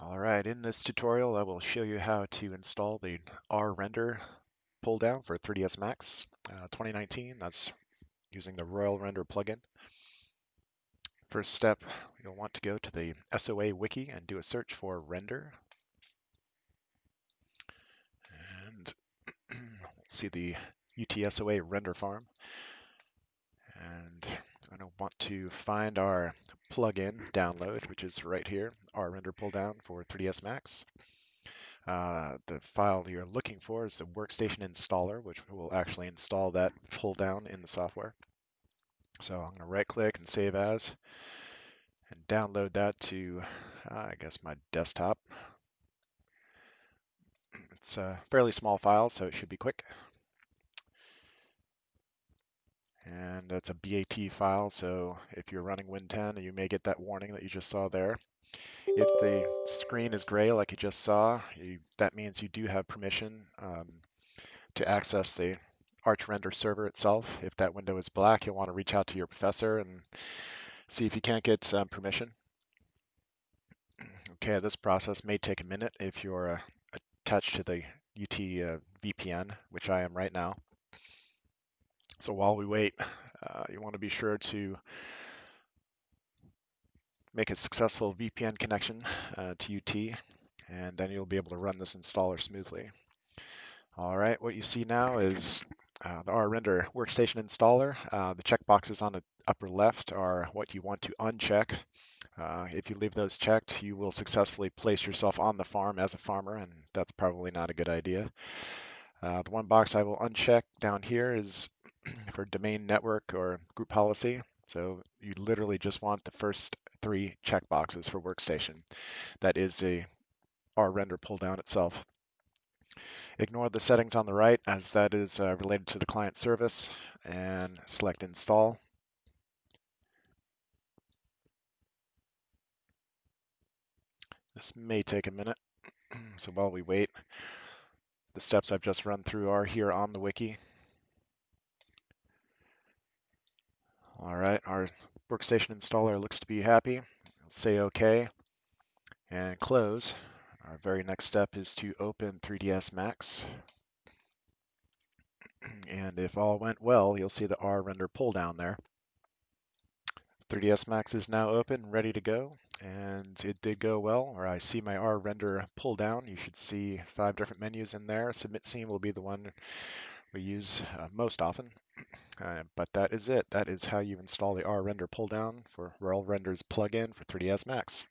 All right, in this tutorial, I will show you how to install the RRender pull-down for 3ds Max 2019. That's using the RRender plugin. First step, you'll want to go to the SOA wiki and do a search for render. And see the UTSOA Render Farm. And I'm going to want to find our plugin download, which is right here, RRender pull-down for 3ds Max. The file you're looking for is the workstation installer, which will actually install that pull down in the software. So I'm going to right click and save as and download that to, I guess, my desktop. It's a fairly small file, so it should be quick. And that's a BAT file, so if you're running Win 10, you may get that warning that you just saw there. If the screen is gray like you just saw, that means you do have permission to access the RRender server itself. If that window is black, you'll want to reach out to your professor and see if you can't get permission. Okay, this process may take a minute if you're attached to the UT VPN, which I am right now. So while we wait, you want to be sure to make a successful VPN connection to UT, and then you'll be able to run this installer smoothly. All right, what you see now is the RRender workstation installer. The checkboxes on the upper left are what you want to uncheck. If you leave those checked, you will successfully place yourself on the farm as a farmer, and that's probably not a good idea. The one box I will uncheck down here is for domain network or group policy. So you literally just want the first three checkboxes for workstation. That is the RRender pull down itself. Ignore the settings on the right as that is related to the client service, and select install. This may take a minute, so while we wait, the steps I've just run through are here on the wiki. All right, our workstation installer looks to be happy. Say OK and close. Our very next step is to open 3ds Max. And if all went well, you'll see the RRender pull down there. 3ds Max is now open, ready to go, and it did go well. Where I see my RRender pull down, you should see 5 different menus in there. Submit scene will be the one we use most often. But that is it. That is how you install the RRender pull down for RRender's plugin for 3ds Max.